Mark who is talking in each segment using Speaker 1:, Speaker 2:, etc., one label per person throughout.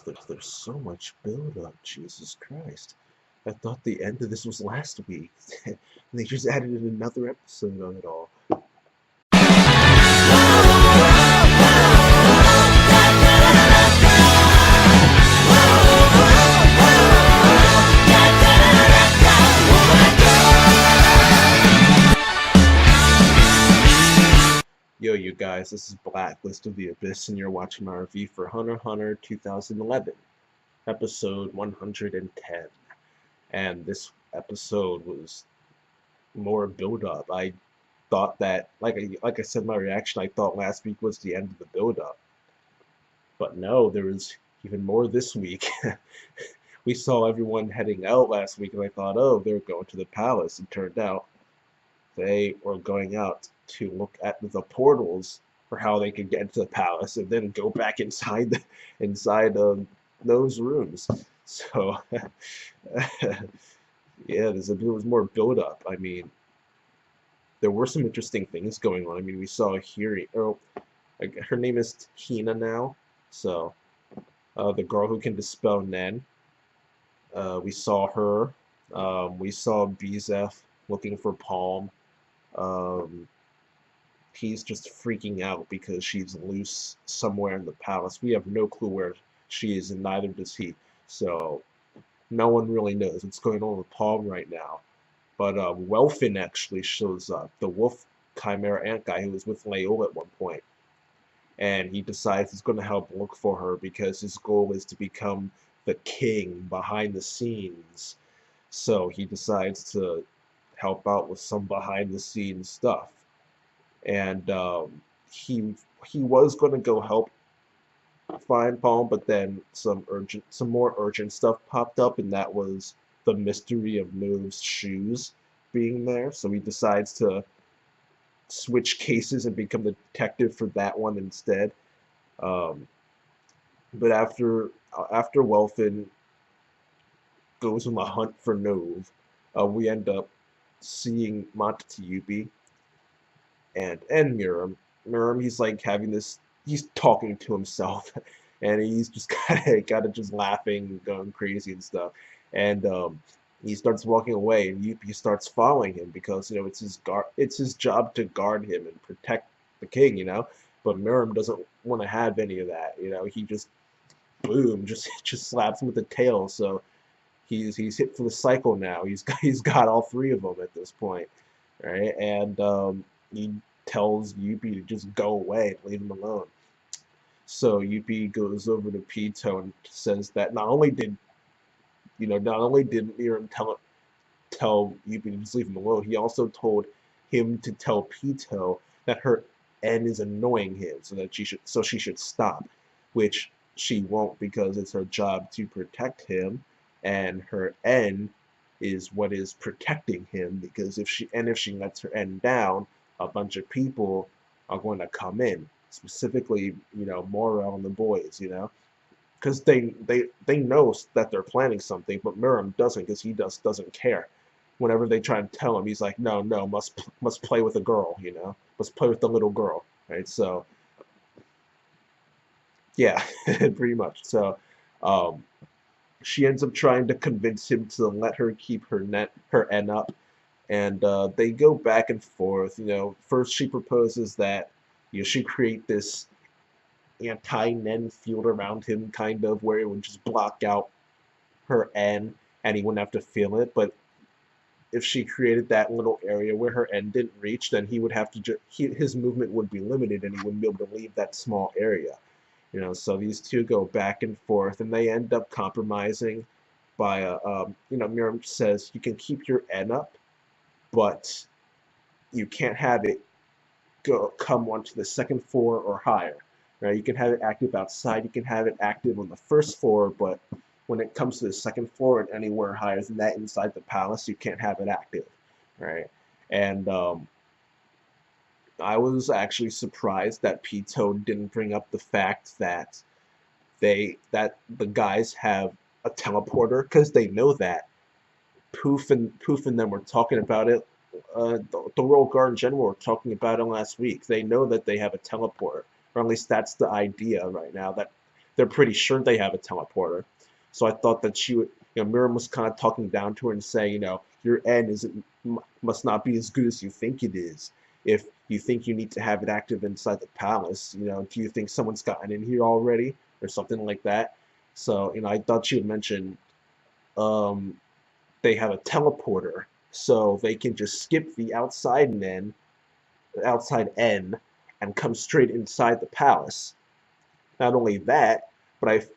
Speaker 1: There's so much build-up, Jesus Christ. I thought the end of this was last week. And they just added in another episode on it all. Yo, you guys, this is Blacklist of the Abyss, and you're watching my review for Hunter x Hunter 2011, episode 110. And this episode was more build-up. I thought that, like I said in my reaction, I thought last week was the end of the build-up. But no, there was even more this week. We saw everyone heading out last week, and I thought, oh, they're going to the palace. It turned out they were going out to look at the portals for how they could get into the palace and then go back inside those rooms. So yeah, there was more build up. I mean, there were some interesting things going on. I mean, we saw Hiri. Oh, her name is Hina now. So the girl who can dispel Nen. We saw her. We saw Bezef looking for Palm. He's just freaking out because she's loose somewhere in the palace. We have no clue where she is, and neither does he. So no one really knows what's going on with Palm right now. But Welfin actually shows up, the wolf chimera ant guy who was with Leola at one point. And he decides he's going to help look for her because his goal is to become the king behind the scenes. So he decides to help out with some behind the scenes stuff. And he was going to go help find Palm, but then some more urgent stuff popped up, and that was the mystery of Nove's shoes being there. So he decides to switch cases and become the detective for that one instead. But after Welfin goes on the hunt for Nove, we end up seeing Montezuma and Miram. Miram, he's like having this, he's talking to himself, and he's just kind of just laughing, going crazy and stuff. And he starts walking away, and Yuppie starts following him because it's his job to guard him and protect the king, you know. But Miram doesn't want to have any of that, you know. He just boom, just slaps him with the tail. So he's hit for the cycle now. He's got all three of them at this point, right? And he tells Yuppie to just go away and leave him alone. So Yuppie goes over to Pitou and says that not only did Miram tell Yuppie to just leave him alone, he also told him to tell Pitou that her N is annoying him, so she should stop, which she won't because it's her job to protect him, and her N is what is protecting him, because if she lets her N down, a bunch of people are going to come in, specifically, you know, Morel and the boys, you know, because they know that they're planning something, but Miram doesn't, because he doesn't care. Whenever they try and tell him, he's like, no, must play with a girl, you know, must play with the little girl, right? So yeah, pretty much. So she ends up trying to convince him to let her keep her N up, and they go back and forth. You know, first she proposes that, you know, she create this anti-Nen field around him, kind of, where it would just block out her N, and he wouldn't have to feel it. But if she created that little area where her N didn't reach, then he would have to his movement would be limited, and he wouldn't be able to leave that small area. You know, so these two go back and forth, and they end up compromising by you know, Miram says you can keep your N up, but you can't have it come onto the second floor or higher. Right? You can have it active outside. You can have it active on the first floor, but when it comes to the second floor and anywhere higher than that inside the palace, you can't have it active. Right? And I was actually surprised that Pitou didn't bring up the fact that the guys have a teleporter, because they know that. Poof and them were talking about it. The Royal Guard in general were talking about it last week. They know that they have a teleporter, or at least that's the idea right now. they're pretty sure they have a teleporter. So I thought that she would, Miriam was kind of talking down to her and saying, your N isn't must not be as good as you think it is. If you think you need to have it active inside the palace, do you think someone's gotten in here already or something like that? So, I thought she would mention um, they have a teleporter, so they can just skip the outside N, and come straight inside the palace. Not only that, but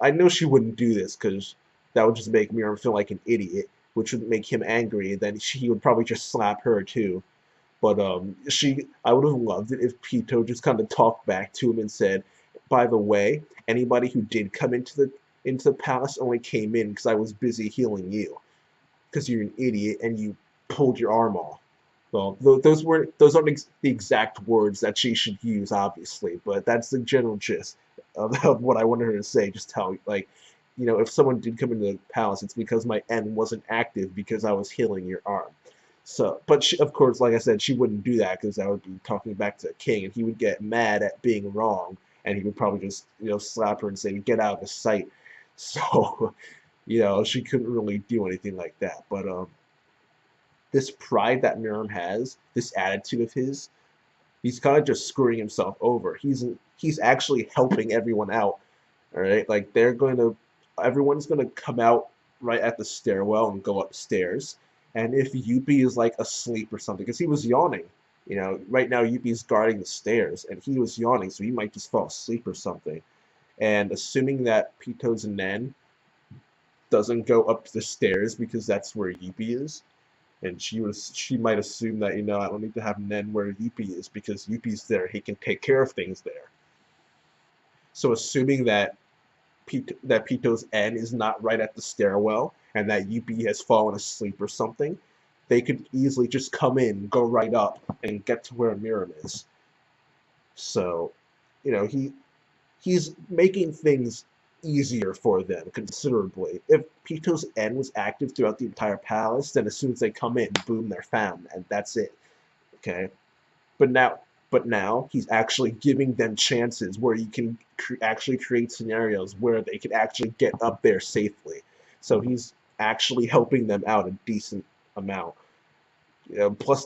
Speaker 1: I know she wouldn't do this because that would just make Miriam feel like an idiot, which would make him angry. Then he would probably just slap her too. But I would have loved it if Pito just kind of talked back to him and said, "By the way, anybody who did come into the palace only came in because I was busy healing you, because you're an idiot and you pulled your arm off." Well, those aren't the exact words that she should use, obviously, but that's the general gist of what I wanted her to say. Just tell, like, if someone did come into the palace, it's because my N wasn't active because I was healing your arm. So, but she, of course, like I said, she wouldn't do that because I would be talking back to the king, and he would get mad at being wrong, and he would probably just, slap her and say, "Get out of the sight." So, she couldn't really do anything like that. But this pride that Miram has, this attitude of his, he's kind of just screwing himself over. He's actually helping everyone out. All right, like everyone's gonna come out right at the stairwell and go upstairs. And if Yuppie is like asleep or something, because he was yawning, right now Yuppie's guarding the stairs, and he was yawning, so he might just fall asleep or something. And assuming that Pito's Nen doesn't go up the stairs because that's where Yuppie is, and she might assume that I don't need to have Nen where Yuppie is because Yuppie's there, he can take care of things there. So assuming that Pito's N is not right at the stairwell and that Yuppie has fallen asleep or something, they could easily just come in, go right up, and get to where Miram is. So, he's making things easier for them considerably. If Pito's N was active throughout the entire palace, then as soon as they come in, boom, they're found, and that's it. Okay, but now he's actually giving them chances where you can actually create scenarios where they can actually get up there safely. So he's actually helping them out a decent amount. Plus,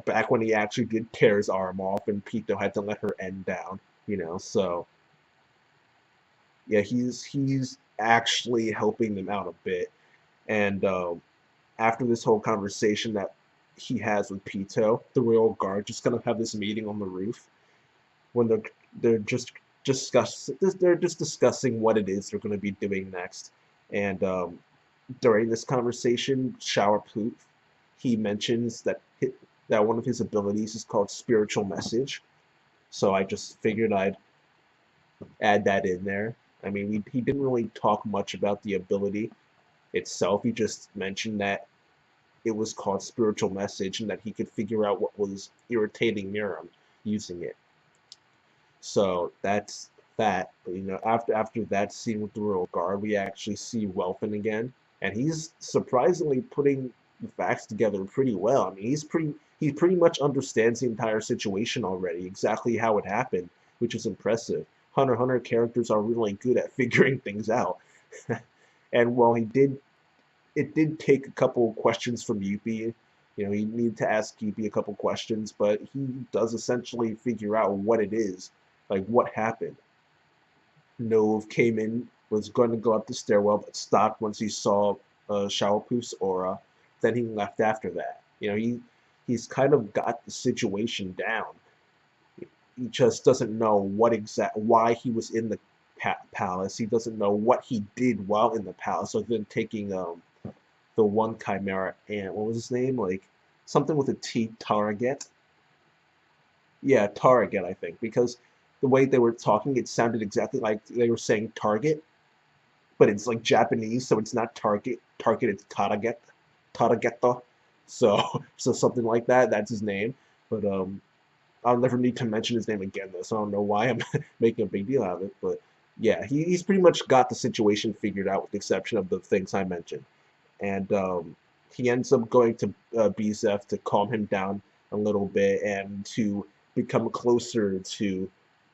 Speaker 1: back when he actually did tear his arm off, and Pito had to let her end down. So yeah, he's actually helping them out a bit. And after this whole conversation that he has with Pito, the royal guard just gonna have this meeting on the roof when they're just discussing what it is they're gonna be doing next. And during this conversation, Showerpoof, he mentions that one of his abilities is called Spiritual Message. So I just figured I'd add that in there. I mean, he didn't really talk much about the ability itself. He just mentioned that it was called Spiritual Message and that he could figure out what was irritating Miram using it. So that's that. But after that scene with the Royal Guard, we actually see Welfin again, and he's surprisingly putting the facts together pretty well. I mean, he pretty much understands the entire situation already, exactly how it happened, which is impressive. Hunter x Hunter characters are really good at figuring things out. And while it did take a couple questions from Yuppie. He needed to ask Yuppie a couple questions, but he does essentially figure out what it is, like what happened. Nove came in, was going to go up the stairwell, but stopped once he saw Showerpoof's aura. Then he left after that. He's kind of got the situation down. He just doesn't know why he was in the palace. He doesn't know what he did while in the palace, other than taking the one Chimera ant. What was his name? Like something with a T, Target. Yeah, Target, I think, because the way they were talking, it sounded exactly like they were saying Target, but it's like Japanese, so it's not Target. Target, it's Target, Tarageto. So something like that. That's his name. But I'll never need to mention his name again, though, so I don't know why I'm making a big deal out of it. But yeah, he's pretty much got the situation figured out, with the exception of the things I mentioned. And he ends up going to Bizef to calm him down a little bit and to become closer to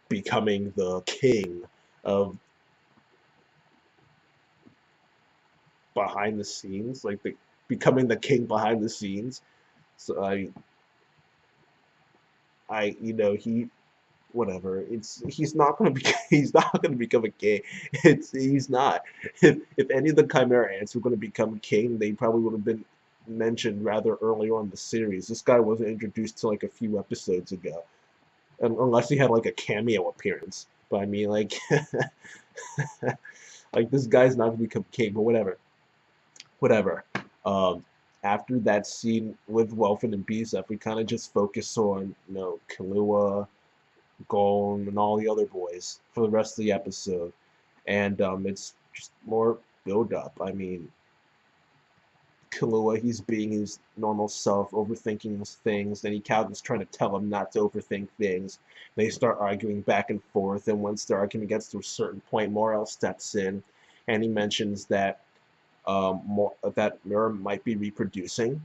Speaker 1: becoming the king of behind the scenes, like becoming the king behind the scenes. So you know, he whatever. It's he's not gonna be he's not gonna become a king. He's not. If any of the Chimera ants were gonna become king, they probably would have been mentioned rather early on in the series. This guy wasn't introduced to like a few episodes ago, unless he had like a cameo appearance. But I mean, like, like this guy's not gonna become king, but whatever. Um, After that scene with Welfin and Bezef, we kind of just focus on Killua, Gon, and all the other boys for the rest of the episode, and it's just more build up. I mean, Killua, he's being his normal self, overthinking things. Then Calvin's trying to tell him not to overthink things. They start arguing back and forth, and once the argument gets to a certain point, Morel steps in, and he mentions that that Miram might be reproducing,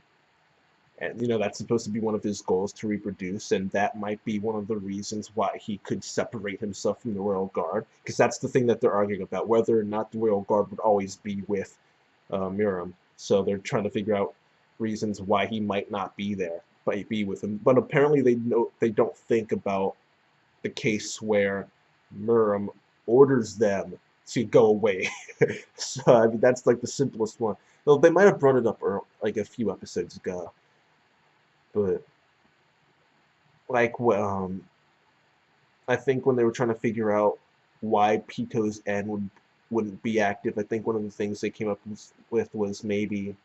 Speaker 1: and that's supposed to be one of his goals, to reproduce, and that might be one of the reasons why he could separate himself from the Royal Guard, because that's the thing that they're arguing about, whether or not the Royal Guard would always be with Miram. So they're trying to figure out reasons why he might not be there, but be with him. But apparently they don't think about the case where Miram orders them to go away. So I mean that's like the simplest one. Well, they might have brought it up like a few episodes ago, but like I think when they were trying to figure out why Pito's end wouldn't be active, I think one of the things they came up with was maybe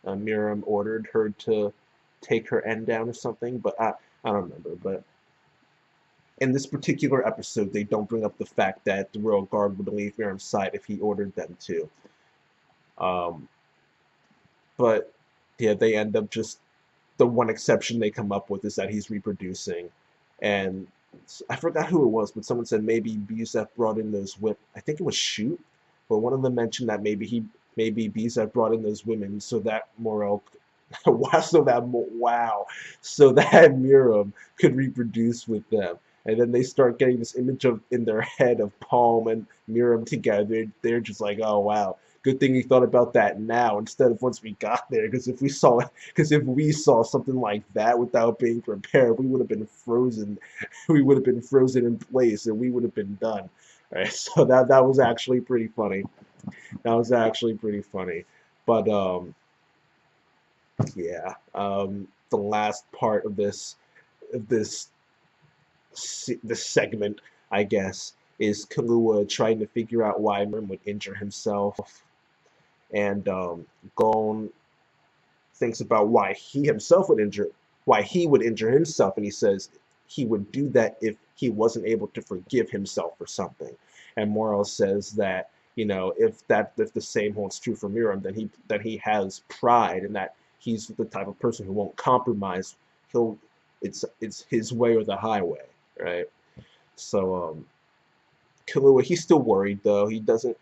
Speaker 1: Miriam ordered her to take her end down or something, but I don't remember. But in this particular episode, they don't bring up the fact that the Royal Guard would leave Miriam's side if he ordered them to. Um, but yeah, they end up just the one exception they come up with is that he's reproducing, and I forgot who it was, but someone said maybe Bezef brought in those I think it was Shoot, but one of them mentioned that maybe Bezef brought in those women so that Morel, wow, so that Miriam could reproduce with them. And then they start getting this image of in their head of Palm and Miriam together. They're just like, oh wow, good thing we thought about that now instead of once we got there. Because if we saw something like that without being prepared, we would have been frozen. We would have been frozen in place, and we would have been done. All right, so that was actually pretty funny. That was actually pretty funny. But yeah, the last part of this this segment, I guess, is Killua trying to figure out why Mirim would injure himself, and Gon thinks about why he would injure himself, and he says he would do that if he wasn't able to forgive himself for something. And Morel says that if the same holds true for Mirim, then he has pride, and that he's the type of person who won't compromise. It's his way or the highway, right? So Killua, he's still worried though. He doesn't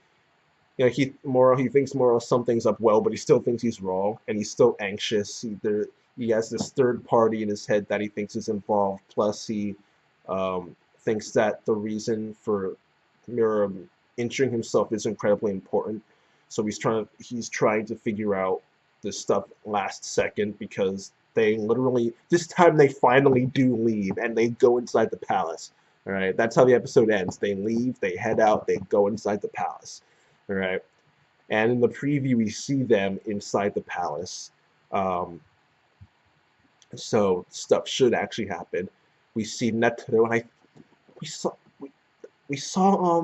Speaker 1: he thinks Morel summed things up well, but he still thinks he's wrong, and he's still anxious. He has this third party in his head that he thinks is involved. Plus, he thinks that the reason for Mirim injuring himself is incredibly important. So he's trying to figure out this stuff last second, because this time they finally do leave and they go inside the palace. All right, that's how the episode ends. They leave, they head out, they go inside the palace. All right, and in the preview we see them inside the palace. So stuff should actually happen. We see Netero, and we saw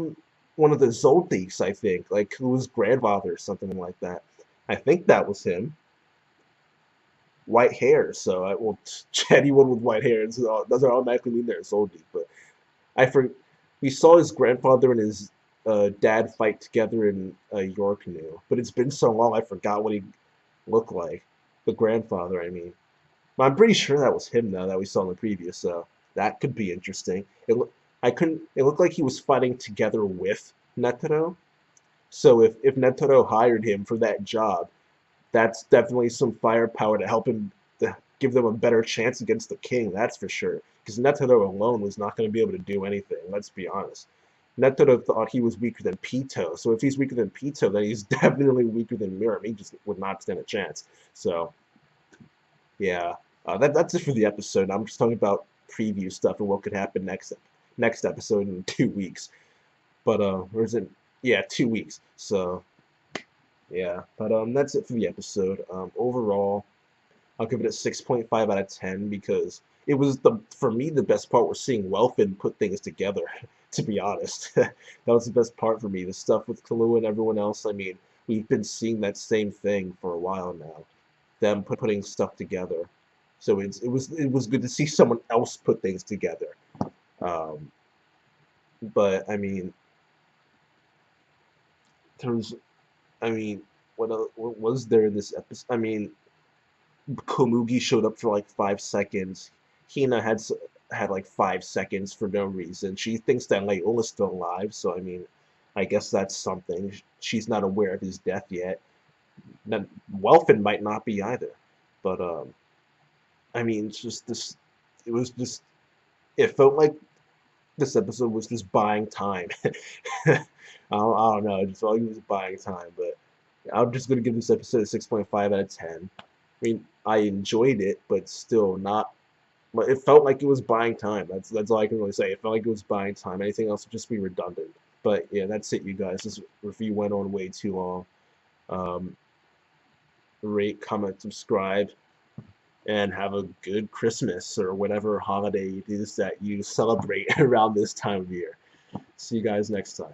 Speaker 1: one of the Zoldyks, I think, like whose grandfather or something like that. I think that was him. White hair, so anyone with white hair doesn't automatically mean they're Zoldyk. But we saw his grandfather and his dad fight together in Yorknu, but it's been so long I forgot what he looked like. The grandfather, I mean. But I'm pretty sure that was him though that we saw in the preview, so that could be interesting. It looked like he was fighting together with Netero. So if Netero hired him for that job, that's definitely some firepower to help him, to give them a better chance against the king, that's for sure. Because Netero alone was not going to be able to do anything, let's be honest. Netero thought he was weaker than Pito. So if he's weaker than Pito, then he's definitely weaker than Miram. He just would not stand a chance. So yeah, that's it for the episode. I'm just talking about preview stuff and what could happen next episode in 2 weeks. But or is it? Yeah, 2 weeks. So yeah, but that's it for the episode. Overall, I'll give it a 6.5 out of 10 because it was for me the best part was seeing Welfin put things together. To be honest, that was the best part for me. The stuff with Kahlua and everyone else. I mean, we've been seeing that same thing for a while now. Them putting stuff together. So it was good to see someone else put things together. Um, but I mean, there's I mean, what was there in this episode? I mean, Komugi showed up for like 5 seconds. Hina had like 5 seconds for no reason. She thinks that Layola's still alive, so I mean, I guess that's something. She's not aware of his death yet. Then Welfin might not be either. But I mean, it's just this. It was just. It felt like this episode was just buying time. I don't know. It just felt like it was buying time. But I'm just gonna give this episode a 6.5 out of 10. I mean, I enjoyed it, but still not. But it felt like it was buying time. That's all I can really say. It felt like it was buying time. Anything else would just be redundant. But yeah, that's it, you guys. This review went on way too long. Um, Rate, comment, subscribe, and have a good Christmas or whatever holiday it is that you celebrate around this time of year. See you guys next time.